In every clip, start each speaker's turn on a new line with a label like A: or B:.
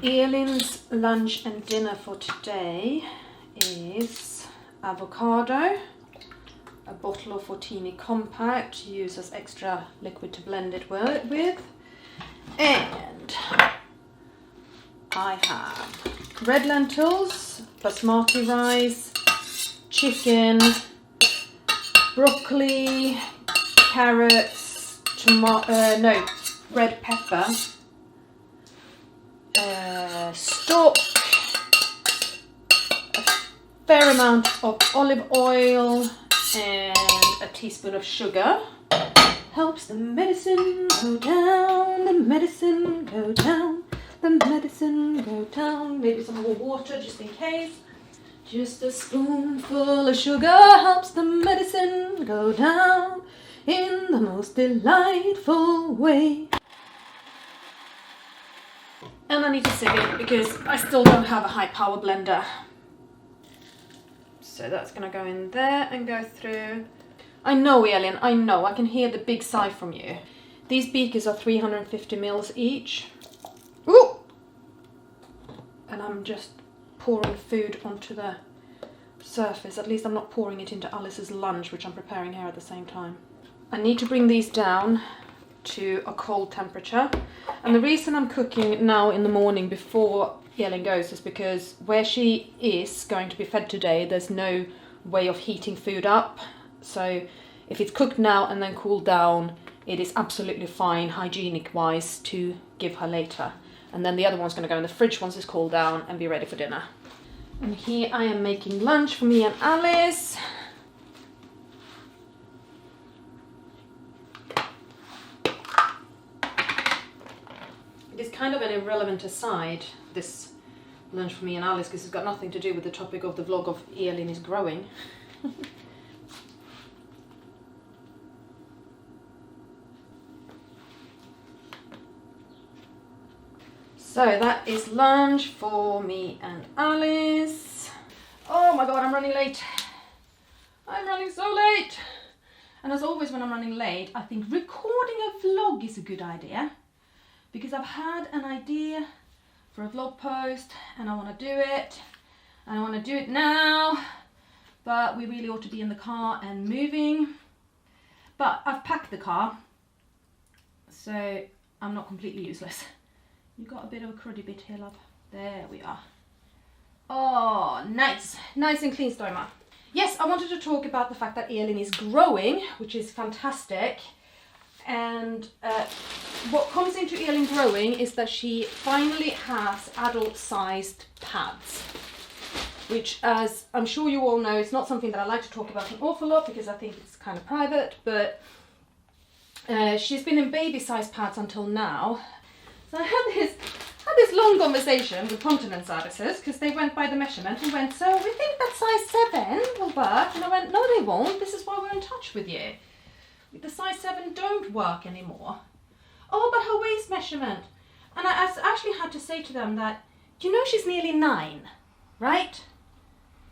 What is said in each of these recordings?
A: Elin's lunch and dinner for today is avocado, a bottle of tonic compact to use as extra liquid to blend it with, and I have red lentils, basmati rice, chicken, broccoli, carrots, red pepper, stock, a fair amount of olive oil, and a teaspoon of sugar. Helps the medicine go down, the medicine go down, the medicine go down. Maybe some more water just in case. Just a spoonful of sugar helps the medicine go down in the most delightful way. And I need to sieve it because I still don't have a high power blender. So that's going to go in there and go through. I know, Elin, I know. I can hear the big sigh from you. These beakers are 350 mils each. Ooh! And I'm just pouring food onto the surface. At least I'm not pouring it into Alice's lunch, which I'm preparing here at the same time. I need to bring these down to a cold temperature. And the reason I'm cooking now in the morning before Elin goes is because where she is going to be fed today, there's no way of heating food up. So if it's cooked now and then cooled down, it is absolutely fine hygienic wise to give her later. And then the other one's going to go in the fridge once it's cooled down and be ready for dinner. And here I am making lunch for me and Alice. It is kind of an irrelevant aside, this lunch for me and Alice, because it's got nothing to do with the topic of the vlog of Elin is growing. So that is lunch for me and Alice. Oh my god, I'm running late. I'm running so late. And as always when I'm running late, I think recording a vlog is a good idea. Because I've had an idea for a vlog post and I want to do it. And I want to do it now. But we really ought to be in the car and moving. But I've packed the car. So I'm not completely useless. You got a bit of a cruddy bit here, love. There we are. Oh, nice. Nice and clean stoma. Yes, I wanted to talk about the fact that Elin is growing, which is fantastic. And what comes into Elin growing is that she finally has adult-sized pads. Which, as I'm sure you all know, it's not something that I like to talk about an awful lot because I think it's kind of private. But she's been in baby-sized pads until now. So I had this long conversation with continence services because they went by the measurement and went, so we think that size 7 will work. And I went, no they won't, this is why we're in touch with you. The size 7 don't work anymore. Oh, but her waist measurement. And I actually had to say to them that, you know she's nearly 9, right?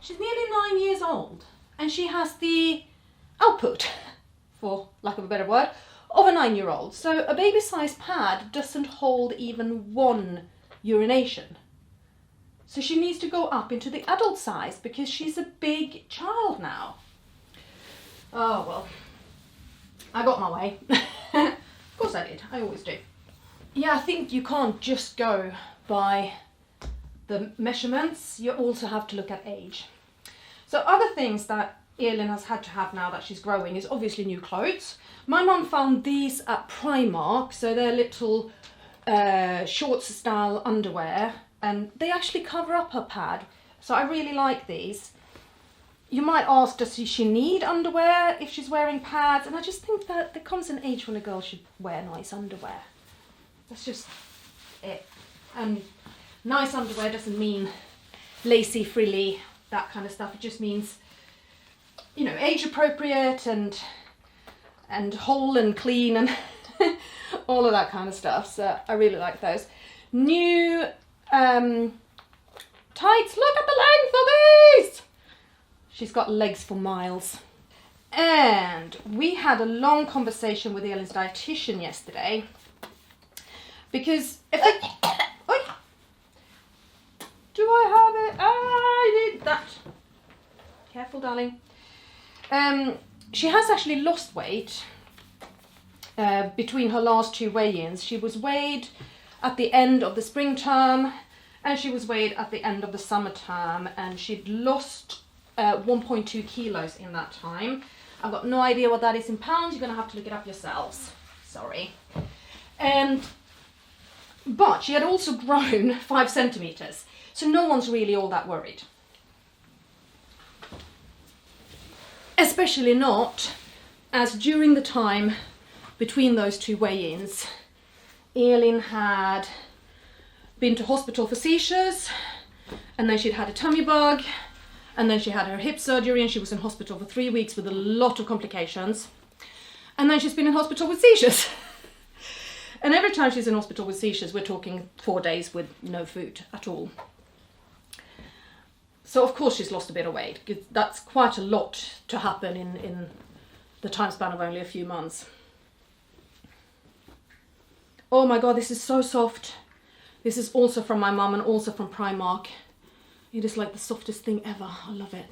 A: She's nearly 9 years old. And she has the output, for lack of a better word, of a 9-year-old. So a baby-sized pad doesn't hold even one urination. So she needs to go up into the adult size because she's a big child now. Oh, well. I got my way. Of course I did. I always do. Yeah, I think you can't just go by the measurements. You also have to look at age. So other things that Elin has had to have now that she's growing is obviously new clothes. My mum found these at Primark, so they're little shorts style underwear, and they actually cover up her pad. So I really like these. You might ask, does she need underwear if she's wearing pads? And I just think that there comes an age when a girl should wear nice underwear. That's just it. And nice underwear doesn't mean lacy, frilly, that kind of stuff. It just means, you know, age appropriate and whole and clean and all of that kind of stuff. So I really like those. New tights. Look at the length of these. She's got legs for miles. And we had a long conversation with Elin's dietitian yesterday because careful, darling. She has actually lost weight between her last 2 weigh-ins. She was weighed at the end of the spring term and she was weighed at the end of the summer term, and she'd lost 1.2 kilos in that time. I've got no idea what that is in pounds. You're going to have to look it up yourselves. Sorry. But she had also grown 5 centimeters, so no one's really all that worried. Especially not as during the time between those 2 weigh-ins, Elin had been to hospital for seizures, and then she'd had a tummy bug, and then she had her hip surgery and she was in hospital for 3 weeks with a lot of complications. And then she's been in hospital with seizures. And every time she's in hospital with seizures, we're talking 4 days with no food at all. So of course she's lost a bit of weight. That's quite a lot to happen in the time span of only a few months. Oh my God, this is so soft. This is also from my mum and also from Primark. It is like the softest thing ever. I love it.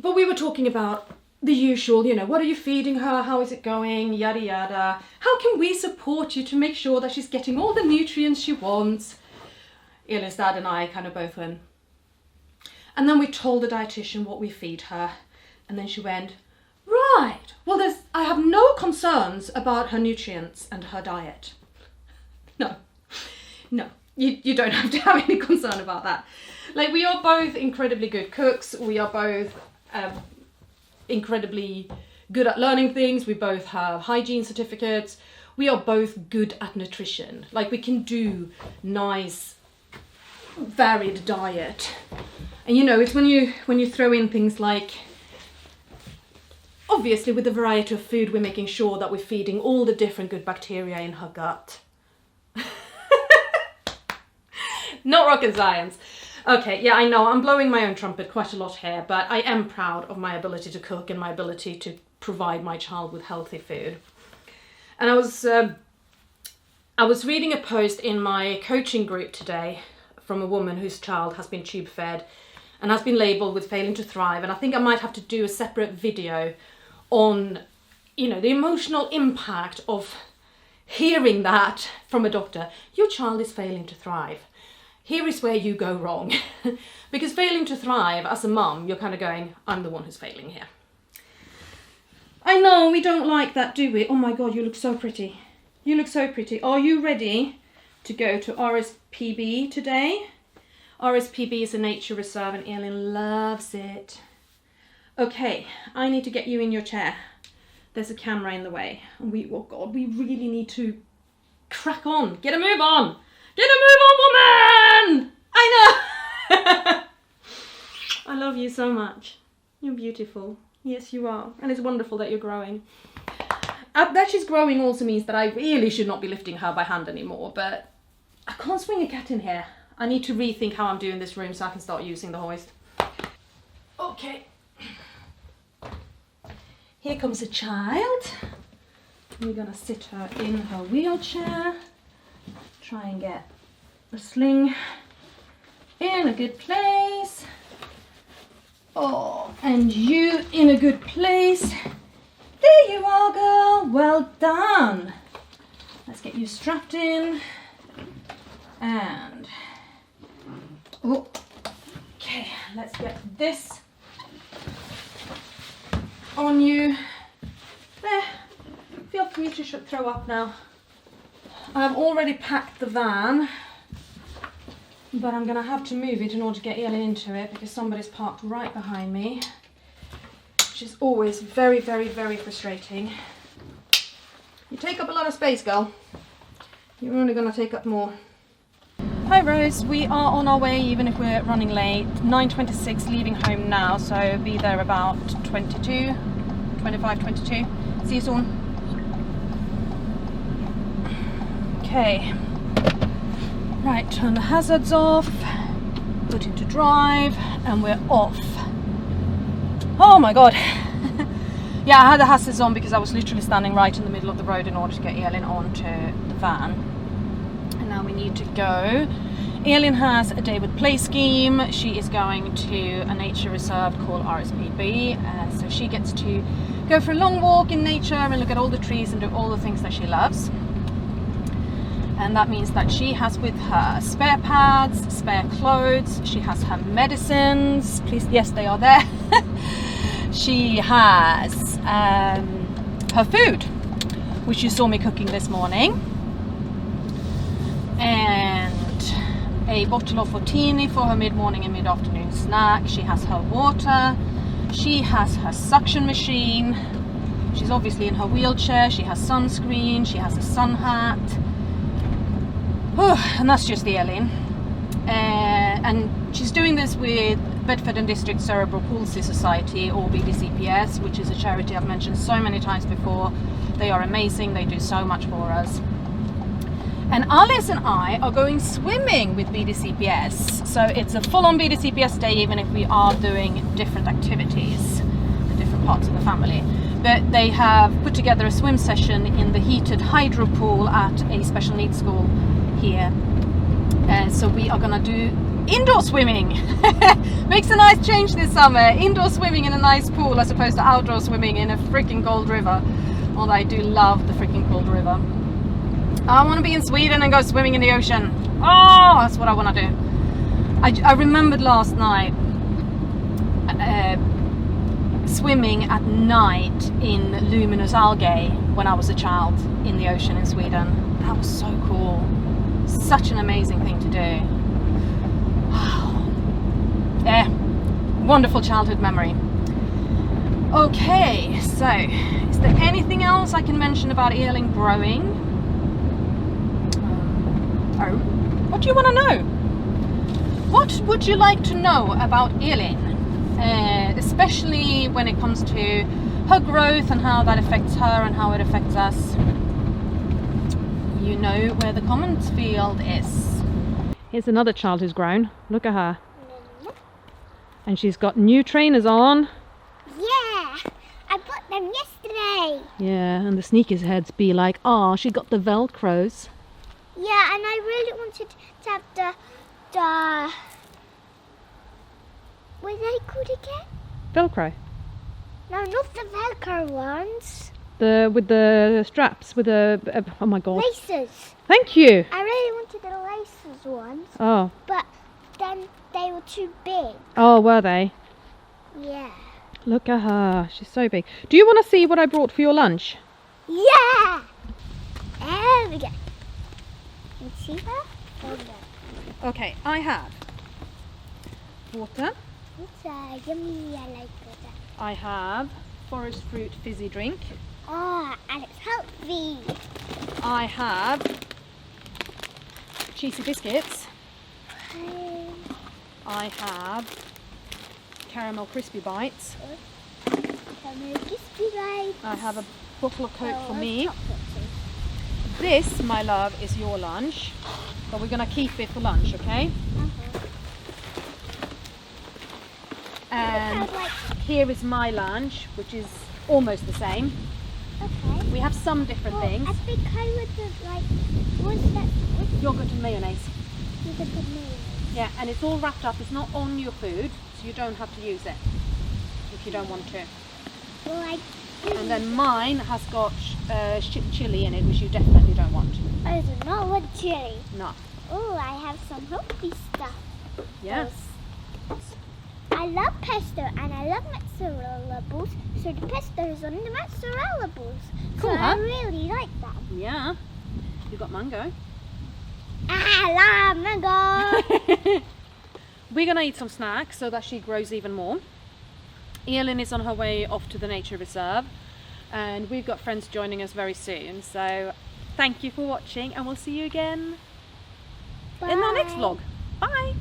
A: But we were talking about the usual, you know, what are you feeding her? How is it going? Yada, yada. How can we support you to make sure that she's getting all the nutrients she wants? Elin's dad and I kind of both went. And then we told the dietitian what we feed her. And then she went, right, well, I have no concerns about her nutrients and her diet. No, you don't have to have any concern about that. Like, we are both incredibly good cooks. We are both incredibly good at learning things. We both have hygiene certificates. We are both good at nutrition. Like, we can do nice, varied diet. And you know, it's when you throw in things like, obviously with the variety of food, we're making sure that we're feeding all the different good bacteria in her gut. Not rocket science. Okay, yeah, I know I'm blowing my own trumpet quite a lot here, but I am proud of my ability to cook and my ability to provide my child with healthy food. And I was reading a post in my coaching group today from a woman whose child has been tube fed and has been labelled with failing to thrive. And I think I might have to do a separate video on, you know, the emotional impact of hearing that from a doctor. Your child is failing to thrive. Here is where you go wrong. Because failing to thrive, as a mum, you're kind of going, I'm the one who's failing here. I know, we don't like that, do we? Oh my God, you look so pretty. You look so pretty. Are you ready to go to RSPB today? RSPB is a nature reserve and Elin loves it. Okay, I need to get you in your chair. There's a camera in the way. And oh God, we really need to crack on. Get a move on. Get a move on, woman! I know! I love you so much. You're beautiful. Yes, you are. And it's wonderful that you're growing. That she's growing also means that I really should not be lifting her by hand anymore, but I can't swing a cat in here. I need to rethink how I'm doing this room so I can start using the hoist. Okay. Here comes a child. We're gonna sit her in her wheelchair. Try and get the sling in a good place. Oh, and you in a good place. There you are, girl. Well done. Let's get you strapped in. And okay, let's get this on you. There. Feel free to throw up now. I've already packed the van, but I'm gonna have to move it in order to get Elin into it because somebody's parked right behind me, which is always very, very, very frustrating. You take up a lot of space, girl. You're only gonna take up more. Hi Rose, we are on our way even if we're running late. 9:26, leaving home now, so be there about 22. See you soon. Okay, right, turn the hazards off, put into drive, and we're off. Oh my God. Yeah, I had the hazards on because I was literally standing right in the middle of the road in order to get Elin onto the van. And now we need to go Elin has a day with play scheme. She is going to a nature reserve called RSPB, so she gets to go for a long walk in nature and look at all the trees and do all the things that she loves. And that means that she has with her spare pads, spare clothes, she has her medicines, please, yes, they are there. She has her food, which you saw me cooking this morning, and a bottle of Fortini for her mid-morning and mid-afternoon snack. She has her water, she has her suction machine, she's obviously in her wheelchair, she has sunscreen, she has a sun hat. And that's just the Elin. And she's doing this with Bedford and District Cerebral Palsy Society, or BDCPS, which is a charity I've mentioned so many times before. They are amazing, they do so much for us. And Alice and I are going swimming with BDCPS. So it's a full-on BDCPS day, even if we are doing different activities in different parts of the family. But they have put together a swim session in the heated hydro pool at a special needs school here. So we are gonna do indoor swimming. Makes a nice change this summer. Indoor swimming in a nice pool as opposed to outdoor swimming in a freaking cold river. Although I do love the freaking cold river. I want to be in Sweden and go swimming in the ocean. Oh, that's what I want to do. I remembered last night swimming at night in luminous algae when I was a child in the ocean in Sweden. That was so cool. Such an amazing thing to do. Wow. Yeah, wonderful childhood memory. Okay, so is there anything else I can mention about Elin growing? Oh, what do you want to know? What would you like to know about Elin? Especially when it comes to her growth and how that affects her and how it affects us. You know where the comments field is. Here's another child who's grown. Look at her. And she's got new trainers on.
B: Yeah, I bought them yesterday.
A: Yeah, and the sneakers heads be like, oh, she got the Velcros.
B: Yeah, and I really wanted to have the what are they called again?
A: Velcro.
B: No, not the Velcro ones.
A: With the straps, with the oh my god.
B: Laces.
A: Thank you.
B: I really wanted the laces ones.
A: Oh.
B: But then they were too big.
A: Oh, were they?
B: Yeah.
A: Look at her. She's so big. Do you want to see what I brought for your lunch?
B: Yeah. There we go. You see her?
A: Okay, I have water.
B: It's yummy. I like that.
A: I have forest fruit fizzy drink.
B: Oh, and it's healthy.
A: I have cheesy biscuits. I have caramel crispy bites.
B: Caramel crispy bites.
A: I have a bottle of Coke for me. This, my love, is your lunch, but we're going to keep it for lunch, okay? And here is my lunch, which is almost the same.
B: Okay.
A: We have some different things.
B: I think I would have what's that?
A: Yogurt and mayonnaise.
B: Yogurt and mayonnaise.
A: Yeah, and it's all wrapped up. It's not on your food, so you don't have to use it if you don't want to.
B: Well,
A: and then mine has got chili in it, which you definitely don't want.
B: I do not want chili.
A: No.
B: Oh, I have some healthy stuff.
A: Yes.
B: I love pesto and I love mozzarella balls, so the pesto is on the mozzarella balls.
A: Cool,
B: so
A: huh?
B: I really like them.
A: Yeah. You got mango.
B: I love mango.
A: We're gonna eat some snacks so that she grows even more. Elin is on her way off to the nature reserve, and we've got friends joining us very soon. So thank you for watching, and we'll see you again in our next vlog. Bye.